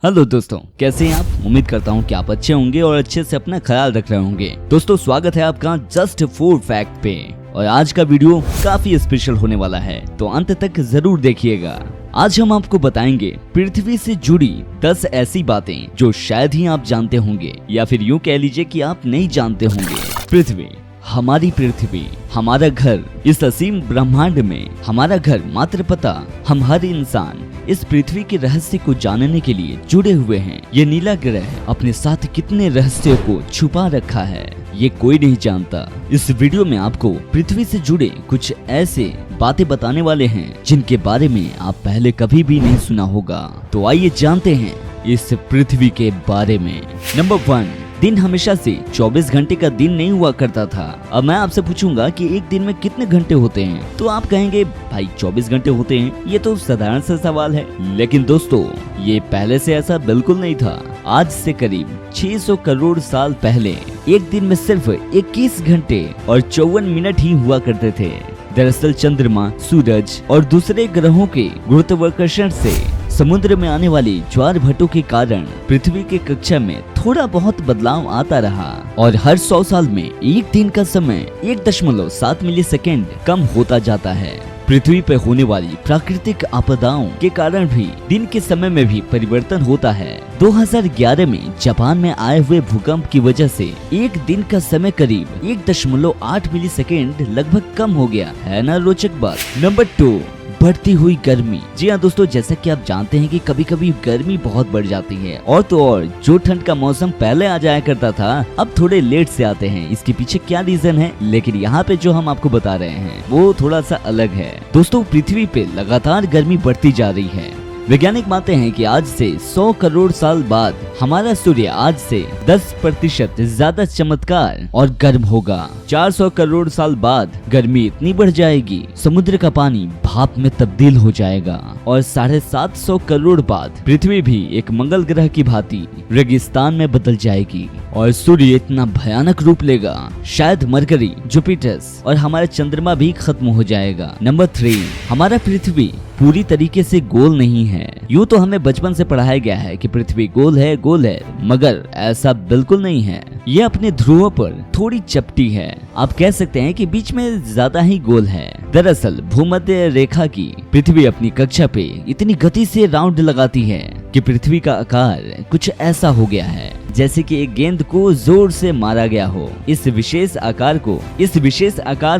Hello दोस्तों, कैसे हैं आप। उम्मीद करता हूं कि आप अच्छे होंगे और अच्छे से अपना ख्याल रख रहे होंगे। दोस्तों, स्वागत है आपका जस्ट फॉर फैक्ट पे। और आज का वीडियो काफी स्पेशल होने वाला है, तो अंत तक जरूर देखिएगा। आज हम आपको बताएंगे पृथ्वी से जुड़ी 10 ऐसी बातें जो शायद ही आप जानते होंगे, या फिर यूं कह लीजिए कि आप नहीं जानते होंगे। पृथ्वी, हमारी पृथ्वी, हमारा घर, इस असीम ब्रह्मांड में हमारा घर मात्र पता। हम हर इंसान इस पृथ्वी के रहस्य को जानने के लिए जुड़े हुए हैं। ये नीला ग्रह अपने साथ कितने रहस्यों को छुपा रखा है, ये कोई नहीं जानता। इस वीडियो में आपको पृथ्वी से जुड़े कुछ ऐसे बातें बताने वाले हैं जिनके बारे में आप पहले कभी भी नहीं सुना होगा। तो आइए जानते हैं इस पृथ्वी के बारे में। नंबर 1, दिन हमेशा से 24 घंटे का दिन नहीं हुआ करता था। अब मैं आपसे पूछूंगा कि एक दिन में कितने घंटे होते हैं, तो आप कहेंगे भाई 24 घंटे होते हैं, ये तो साधारण सा सवाल है। लेकिन दोस्तों, ये पहले से ऐसा बिल्कुल नहीं था। आज से करीब 600 करोड़ साल पहले एक दिन में सिर्फ 21 घंटे और 54 मिनट ही हुआ करते थे। दरअसल चंद्रमा, सूरज और दूसरे ग्रहों के गुरुत्वाकर्षण से समुद्र में आने वाली ज्वार भट्टों के कारण पृथ्वी के कक्षा में थोड़ा बहुत बदलाव आता रहा और हर 100 साल में एक दिन का समय 1.7 मिलीसेकंड कम होता जाता है। पृथ्वी पर होने वाली प्राकृतिक आपदाओं के कारण भी दिन के समय में भी परिवर्तन होता है। 2011 में जापान में आए हुए भूकंप की वजह से एक दिन का समय करीब 1.8 मिलीसेकंड लगभग कम हो गया है ना। रोचक बात। नंबर 2, बढ़ती हुई गर्मी। जी हाँ दोस्तों, जैसा कि आप जानते हैं कि कभी कभी गर्मी बहुत बढ़ जाती है, और तो और जो ठंड का मौसम पहले आ जाया करता था अब थोड़े लेट से आते हैं। इसके पीछे क्या रीजन है, लेकिन यहाँ पे जो हम आपको बता रहे हैं वो थोड़ा सा अलग है। दोस्तों, पृथ्वी पे लगातार गर्मी बढ़ती जा रही है। वैज्ञानिक मानते हैं कि आज से 100 करोड़ साल बाद हमारा सूर्य आज से 10% ज्यादा चमत्कार और गर्म होगा। 400 करोड़ साल बाद गर्मी इतनी बढ़ जाएगी, समुद्र का पानी भाप में तब्दील हो जाएगा। और 750 करोड़ बाद पृथ्वी भी एक मंगल ग्रह की भांति रेगिस्तान में बदल जाएगी और सूर्य इतना भयानक रूप लेगा, शायद मरकरी, जुपिटर और हमारा चंद्रमा भी खत्म हो जाएगा। नंबर 3, हमारा पृथ्वी पूरी तरीके से गोल नहीं है। यूँ तो हमें बचपन से पढ़ाया गया है कि पृथ्वी गोल है, मगर ऐसा बिल्कुल नहीं है। ये अपने ध्रुवों पर थोड़ी चपटी है। आप कह सकते हैं कि बीच में ज्यादा ही गोल है। दरअसल भूमध्य रेखा की पृथ्वी अपनी कक्षा पे इतनी गति से राउंड लगाती है कि पृथ्वी का आकार कुछ ऐसा हो गया है जैसे कि एक गेंद को जोर से मारा गया हो। इस विशेष आकार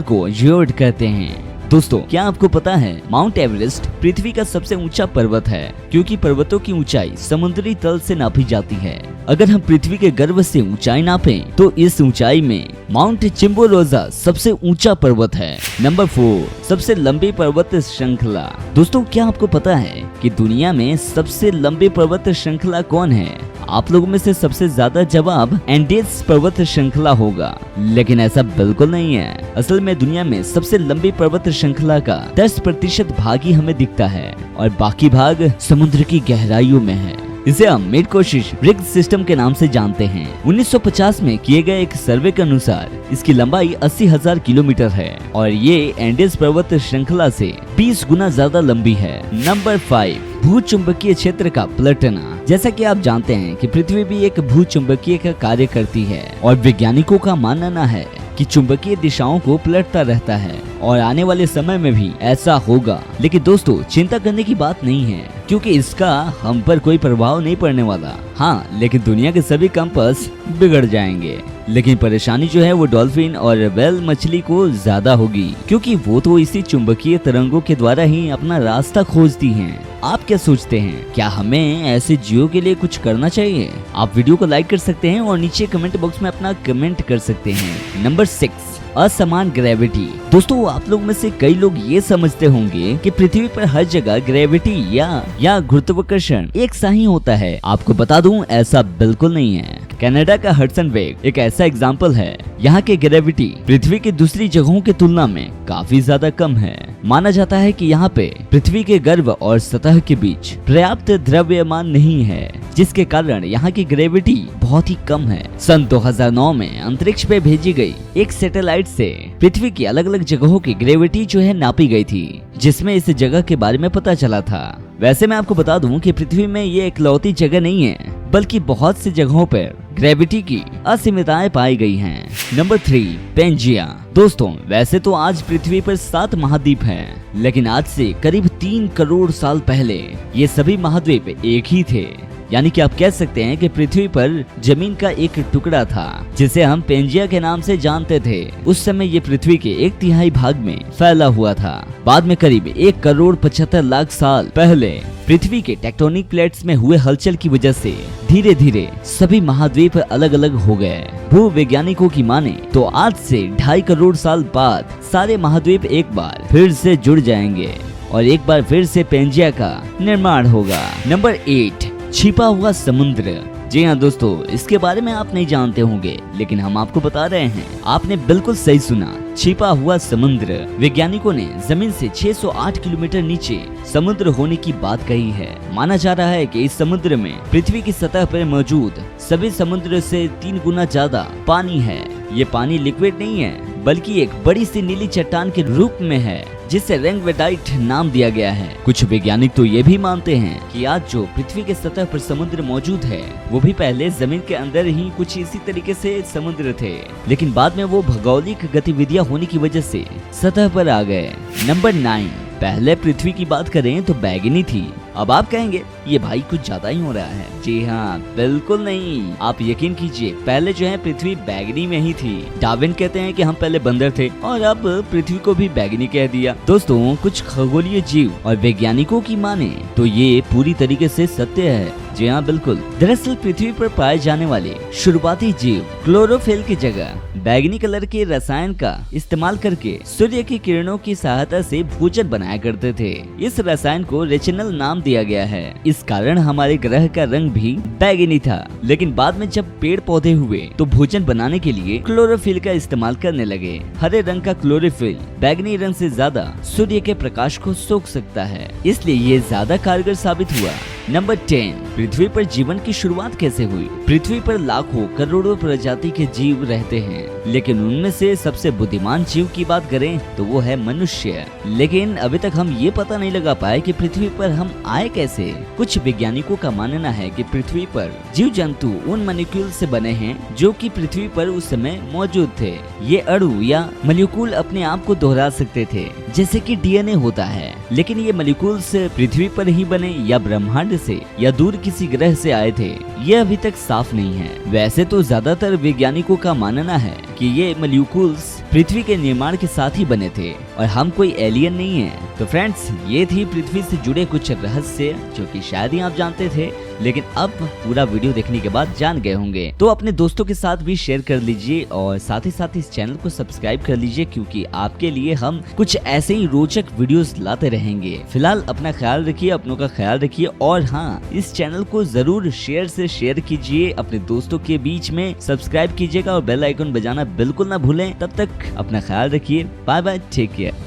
को ज्योइड कहते हैं। दोस्तों, क्या आपको पता है माउंट एवरेस्ट पृथ्वी का सबसे ऊंचा पर्वत है, क्योंकि पर्वतों की ऊंचाई समुद्री तल से नापी जाती है। अगर हम पृथ्वी के गर्भ से ऊंचाई नापें तो इस ऊंचाई में माउंट चिम्बोरोजा सबसे ऊंचा पर्वत है। नंबर 4, सबसे लंबी पर्वत श्रृंखला। दोस्तों, क्या आपको पता है कि दुनिया में सबसे लंबी पर्वत श्रृंखला कौन है? आप लोगों में से सबसे ज्यादा जवाब एंडेस पर्वत श्रृंखला होगा, लेकिन ऐसा बिल्कुल नहीं है। असल में दुनिया में सबसे लंबी पर्वत श्रृंखला का 10% भाग ही हमें दिखता है और बाकी भाग समुद्र की गहराइयों में है। इसे हम मिड कोशिश रिग्ड सिस्टम के नाम से जानते हैं। 1950 में किए गए एक सर्वे के अनुसार इसकी लंबाई 80,000 किलोमीटर है और ये एंडेस पर्वत श्रृंखला से 20 गुना ज्यादा लंबी है। नंबर 5, भूचुंबकीय क्षेत्र का पलटना। जैसा कि आप जानते हैं कि पृथ्वी भी एक भूचुंबकीय का कार्य करती है और वैज्ञानिकों का मानना है कि चुंबकीय दिशाओं को पलटता रहता है और आने वाले समय में भी ऐसा होगा। लेकिन दोस्तों, चिंता करने की बात नहीं है, क्योंकि इसका हम पर कोई प्रभाव नहीं पड़ने वाला। हाँ, लेकिन दुनिया के सभी कंपास बिगड़ जाएंगे। लेकिन परेशानी जो है वो डॉल्फिन और वेल मछली को ज्यादा होगी, क्योंकि वो तो इसी चुंबकीय तरंगों के द्वारा ही अपना रास्ता खोजती हैं। आप क्या सोचते हैं, क्या हमें ऐसे जीवों के लिए कुछ करना चाहिए? आप वीडियो को लाइक कर सकते हैं और नीचे कमेंट बॉक्स में अपना कमेंट कर सकते हैं। नंबर 6, असमान ग्रेविटी। दोस्तों, आप लोग में से कई लोग ये समझते होंगे कि पृथ्वी पर हर जगह ग्रेविटी या गुरुत्वाकर्षण एक सा ही होता है। आपको बता दूं, ऐसा बिल्कुल नहीं है। कनाडा का हडसन वेव एक ऐसा एग्जाम्पल है। यहाँ की ग्रेविटी पृथ्वी की दूसरी जगहों की तुलना में काफी ज्यादा कम है। माना जाता है कि यहाँ पे पृथ्वी के गर्भ और सतह के बीच पर्याप्त द्रव्यमान नहीं है, जिसके कारण यहाँ की ग्रेविटी बहुत ही कम है। सन 2009 में अंतरिक्ष पे भेजी गई एक सैटेलाइट से पृथ्वी की अलग अलग जगहों की ग्रेविटी जो है नापी गई थी, जिसमें इस जगह के बारे में पता चला था। वैसे मैं आपको बता दूं कि पृथ्वी में ये इकलौती जगह नहीं है, बल्कि बहुत सी जगहों पर ग्रेविटी की असीमितताएं पाई गई हैं। Number 3, Pangaea. दोस्तों वैसे तो आज पृथ्वी पर 7 महाद्वीप हैं, लेकिन आज से करीब 3 करोड़ साल पहले ये सभी महाद्वीप एक ही थे। यानी कि आप कह सकते हैं कि पृथ्वी पर जमीन का एक टुकड़ा था जिसे हम पेंजिया के नाम से जानते थे। उस समय ये पृथ्वी के 1/3 भाग में फैला हुआ था। बाद में करीब 1 करोड़ 75 लाख साल पहले पृथ्वी के टेक्टोनिक प्लेट्स में हुए हलचल की वजह से धीरे धीरे सभी महाद्वीप अलग अलग हो गए। भूवैज्ञानिकों की माने तो आज से 2.5 करोड़ साल बाद सारे महाद्वीप एक बार फिर से जुड़ जाएंगे और एक बार फिर से पेंजिया का निर्माण होगा। नंबर 8, छिपा हुआ समुद्र। जी हाँ दोस्तों, इसके बारे में आप नहीं जानते होंगे, लेकिन हम आपको बता रहे हैं। आपने बिल्कुल सही सुना, छिपा हुआ समुद्र। वैज्ञानिकों ने जमीन से 608 किलोमीटर नीचे समुद्र होने की बात कही है। माना जा रहा है कि इस समुद्र में पृथ्वी की सतह पर मौजूद सभी समुद्र से 3 गुना ज्यादा पानी है। ये पानी लिक्विड नहीं है, बल्कि एक बड़ी सी नीली चट्टान के रूप में है, जिसे रेंगवेडाइट नाम दिया गया है। कुछ वैज्ञानिक तो ये भी मानते हैं कि आज जो पृथ्वी के सतह पर समुद्र मौजूद है, वो भी पहले जमीन के अंदर ही कुछ इसी तरीके से समुद्र थे, लेकिन बाद में वो भौगोलिक गतिविधियां होने की वजह से सतह पर आ गए। नंबर 9, पहले पृथ्वी की बात करें तो बैगनी थी। अब आप कहेंगे ये भाई कुछ ज्यादा ही हो रहा है। जी हाँ, बिल्कुल नहीं, आप यकीन कीजिए, पहले जो है पृथ्वी बैगनी में ही थी। डार्विन कहते हैं कि हम पहले बंदर थे और अब पृथ्वी को भी बैगनी कह दिया। दोस्तों कुछ खगोलीय जीव और वैज्ञानिकों की माने तो ये पूरी तरीके से सत्य है। जी हाँ बिल्कुल, दरअसल पृथ्वी पर पाए जाने वाले शुरुआती जीव क्लोरोफिल की जगह बैगनी कलर के रसायन का इस्तेमाल करके सूर्य की किरणों की सहायता से भोजन बनाया करते थे। इस रसायन को रेचिनल नाम दिया गया है। इस कारण हमारे ग्रह का रंग भी बैगनी था, लेकिन बाद में जब पेड़ पौधे हुए तो भोजन बनाने के लिए क्लोरोफिल का इस्तेमाल करने लगे। हरे रंग का क्लोरोफिल बैगनी रंग से ज्यादा सूर्य के प्रकाश को सोख सकता है, इसलिए ये ज्यादा कारगर साबित हुआ। नंबर 10, पृथ्वी पर जीवन की शुरुआत कैसे हुई। पृथ्वी पर लाखों करोड़ों प्रजाति के जीव रहते हैं, लेकिन उनमें से सबसे बुद्धिमान जीव की बात करें तो वो है मनुष्य। लेकिन अभी तक हम ये पता नहीं लगा पाए कि पृथ्वी पर हम आए कैसे। कुछ वैज्ञानिकों का मानना है कि पृथ्वी पर जीव जंतु उन मॉलिक्यूल से बने हैं जो कि पृथ्वी पर उस समय मौजूद थे। ये अणु या मॉलिक्यूल अपने आप को दोहरा सकते थे, जैसे कि डीएनए होता है, लेकिन ये मॉलिक्यूल्स पृथ्वी पर ही बने या ब्रह्मांड से या दूर किसी ग्रह से आए थे, ये अभी तक साफ नहीं है। वैसे तो ज्यादातर वैज्ञानिकों का मानना है कि ये मॉलिक्यूल्स पृथ्वी के निर्माण के साथ ही बने थे और हम कोई एलियन नहीं है। तो फ्रेंड्स, ये थी पृथ्वी से जुड़े कुछ रहस्य जो कि शायद ही आप जानते थे, लेकिन अब पूरा वीडियो देखने के बाद जान गए होंगे। तो अपने दोस्तों के साथ भी शेयर कर लीजिए और साथ ही साथ इस चैनल को सब्सक्राइब कर लीजिए, क्योंकि आपके लिए हम कुछ ऐसे ही रोचक वीडियोस लाते रहेंगे। फिलहाल अपना ख्याल रखिए, अपनों का ख्याल रखिए और हाँ, इस चैनल को जरूर शेयर कीजिए अपने दोस्तों के बीच में, सब्सक्राइब कीजिएगा और बेल आइकन बजाना बिल्कुल ना भूलें। तब तक अपना ख्याल रखिए। Bye bye, take care.